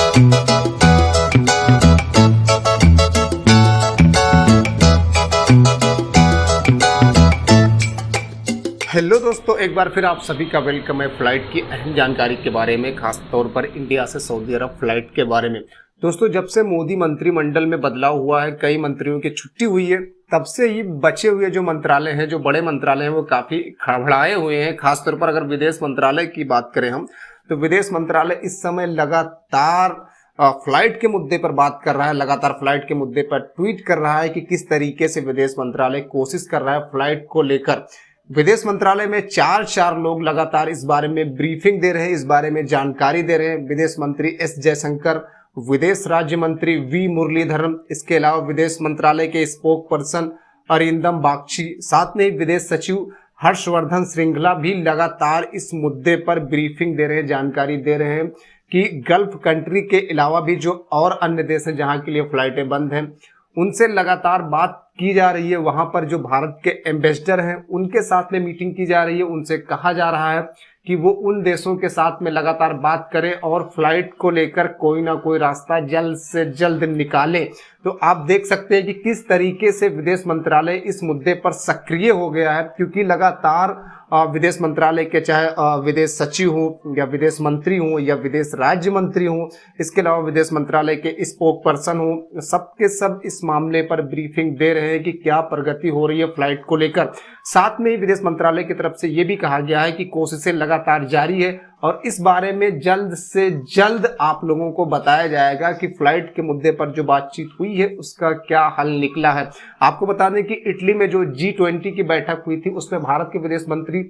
Hello दोस्तों, एक बार फिर आप सभी का वेलकम है फ्लाइट की अहम जानकारी के बारे में, खास तौर पर इंडिया से सऊदी अरब फ्लाइट के बारे में। दोस्तों, जब से मोदी मंत्रिमंडल में बदलाव हुआ है, कई मंत्रियों की छुट्टी हुई है, तब से ये बचे हुए जो मंत्रालय हैं, जो बड़े मंत्रालय हैं, वो काफी खड़बड़ाए हुए हैं। खासतौर पर अगर विदेश मंत्रालय की बात करें हम, तो विदेश मंत्रालय इस समय लगातार फ्लाइट के मुद्दे पर बात कर रहा है, लगातार फ्लाइट के मुद्दे पर ट्वीट कर रहा है कि किस तरीके से विदेश मंत्रालय कोशिश कर रहा है फ्लाइट को लेकर। विदेश मंत्रालय में चार लोग लगातार इस बारे में ब्रीफिंग दे रहे हैं, इस बारे में जानकारी दे रहे हैं। विदेश मंत्री एस जयशंकर, विदेश राज्य मंत्री वी मुरलीधरन, इसके अलावा विदेश मंत्रालय के स्पोक पर्सन अरिंदम बागची, साथ में विदेश सचिव हर्षवर्धन श्रृंगला भी लगातार इस मुद्दे पर ब्रीफिंग दे रहे हैं, जानकारी दे रहे हैं कि गल्फ कंट्री के अलावा भी जो और अन्य देश हैं जहां के लिए फ्लाइटें बंद हैं, उनसे लगातार बात की जा रही है। वहां पर जो भारत के एम्बेसडर हैं, उनके साथ में मीटिंग की जा रही है। उनसे कहा जा रहा है कि वो उन देशों के साथ में लगातार बात करें और फ्लाइट को लेकर कोई ना कोई रास्ता जल्द से जल्द निकालें। तो आप देख सकते हैं कि किस तरीके से विदेश मंत्रालय इस मुद्दे पर सक्रिय हो गया है, क्योंकि लगातार विदेश मंत्रालय के चाहे विदेश सचिव हो या विदेश मंत्री हो या विदेश राज्य मंत्री हो, इसके अलावा विदेश मंत्रालय के स्पोक पर्सन हो, सबके सब इस मामले पर ब्रीफिंग दे रहे हैं कि क्या प्रगति हो रही है फ्लाइट को लेकर। साथ में ही विदेश मंत्रालय की तरफ से ये भी कहा गया है कि कोशिशें लगातार जारी है और इस बारे में जल्द से जल्द आप लोगों को बताया जाएगा कि फ्लाइट के मुद्दे पर जो बातचीत हुई है उसका क्या हल निकला है। आपको बता दें कि इटली में जो G20 की बैठक हुई थी, उसमें भारत के विदेश मंत्री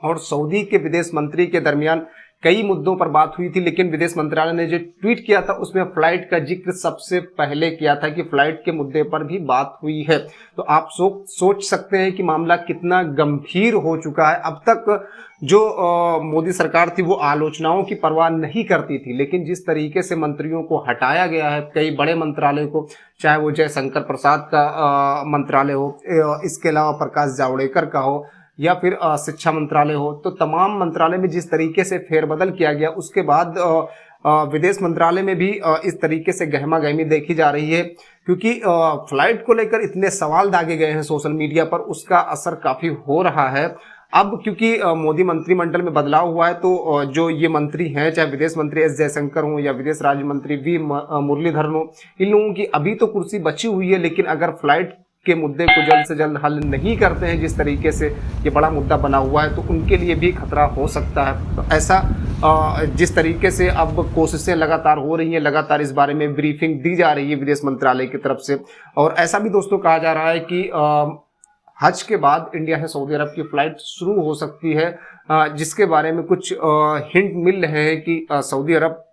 और सऊदी के विदेश मंत्री के दरमियान कई मुद्दों पर बात हुई थी, लेकिन विदेश मंत्रालय ने जो ट्वीट किया था उसमें फ्लाइट का जिक्र सबसे पहले किया था कि फ्लाइट के मुद्दे पर भी बात हुई है। तो आप सोच सकते हैं कि मामला कितना गंभीर हो चुका है। अब तक जो मोदी सरकार थी वो आलोचनाओं की परवाह नहीं करती थी, लेकिन जिस तरीके से मंत्रियों को हटाया गया है, कई बड़े मंत्रालयों को, चाहे वो जयशंकर प्रसाद का मंत्रालय हो, इसके अलावा प्रकाश जावड़ेकर का हो या फिर शिक्षा मंत्रालय हो, तो तमाम मंत्रालय में जिस तरीके से फेरबदल किया गया, उसके बाद विदेश मंत्रालय में भी इस तरीके से गहमागहमी देखी जा रही है, क्योंकि फ्लाइट को लेकर इतने सवाल दागे गए हैं सोशल मीडिया पर, उसका असर काफी हो रहा है। अब क्योंकि मोदी मंत्रिमंडल में बदलाव हुआ है, तो जो ये मंत्री हैं, चाहे विदेश मंत्री एस जयशंकर हो या विदेश राज्य मंत्री वी मुरलीधरन हो, इन लोगों की अभी तो कुर्सी बची हुई है, लेकिन अगर फ्लाइट के मुद्दे को जल्द से जल्द हल नहीं करते हैं, जिस तरीके से ये बड़ा मुद्दा बना हुआ है, तो उनके लिए भी खतरा हो सकता है। तो ऐसा जिस तरीके से अब कोशिशें लगातार हो रही हैं, लगातार इस बारे में ब्रीफिंग दी जा रही है विदेश मंत्रालय की तरफ से, और ऐसा भी दोस्तों कहा जा रहा है कि हज के बाद इंडिया से सऊदी अरब की फ्लाइट शुरू हो सकती है, जिसके बारे में कुछ हिंट मिल रहे हैं कि सऊदी अरब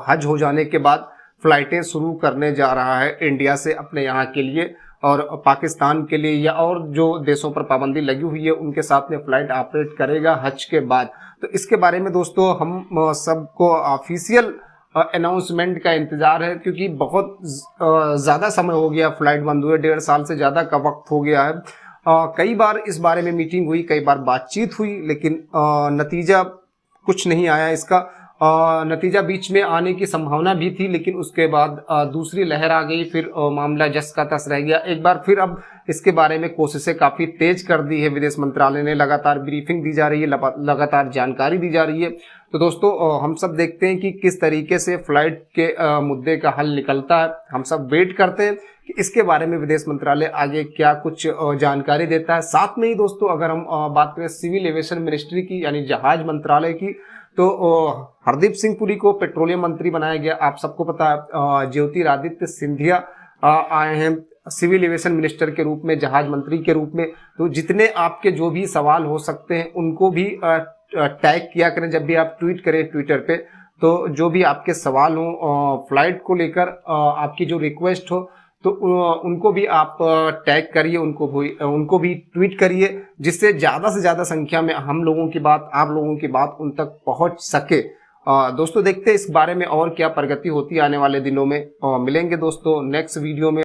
हज हो जाने के बाद फ्लाइटें शुरू करने जा रहा है इंडिया से अपने यहाँ के लिए, और पाकिस्तान के लिए या और जो देशों पर पाबंदी लगी हुई है उनके साथ में फ्लाइट ऑपरेट करेगा हज के बाद। तो इसके बारे में दोस्तों हम सबको ऑफिशियल अनाउंसमेंट का इंतजार है, क्योंकि बहुत ज़्यादा समय हो गया फ्लाइट बंद हुए, 1.5 साल से ज़्यादा का वक्त हो गया है। कई बार इस बारे में मीटिंग हुई, कई बार बातचीत हुई, लेकिन नतीजा कुछ नहीं आया। इसका नतीजा बीच में आने की संभावना भी थी, लेकिन उसके बाद दूसरी लहर आ गई, फिर मामला जस का तस रह गया। एक बार फिर अब इसके बारे में कोशिशें काफ़ी तेज कर दी है विदेश मंत्रालय ने, लगातार ब्रीफिंग दी जा रही है, लगातार जानकारी दी जा रही है। तो दोस्तों हम सब देखते हैं कि किस तरीके से फ्लाइट के मुद्दे का हल निकलता है। हम सब वेट करते हैं कि इसके बारे में विदेश मंत्रालय आगे क्या कुछ जानकारी देता है। साथ में ही दोस्तों अगर हम बात करें सिविल एविएशन मिनिस्ट्री की, यानी जहाज मंत्रालय की, तो हरदीप सिंह पुरी को पेट्रोलियम मंत्री बनाया गया। आप सबको पता है ज्योतिरादित्य सिंधिया आए हैं सिविल एविएशन मिनिस्टर के रूप में, जहाज मंत्री के रूप में। तो जितने आपके जो भी सवाल हो सकते हैं उनको भी टैग किया करें जब भी आप ट्वीट करें ट्विटर पे। तो जो भी आपके सवाल हो फ्लाइट को लेकर, आपकी जो रिक्वेस्ट हो, तो उनको भी आप टैग करिए, उनको भी ट्वीट करिए, जिससे ज़्यादा से ज़्यादा संख्या में हम लोगों की बात, आप लोगों की बात उन तक पहुंच सके। दोस्तों देखते हैं इस बारे में और क्या प्रगति होती है आने वाले दिनों में। मिलेंगे दोस्तों नेक्स्ट वीडियो में।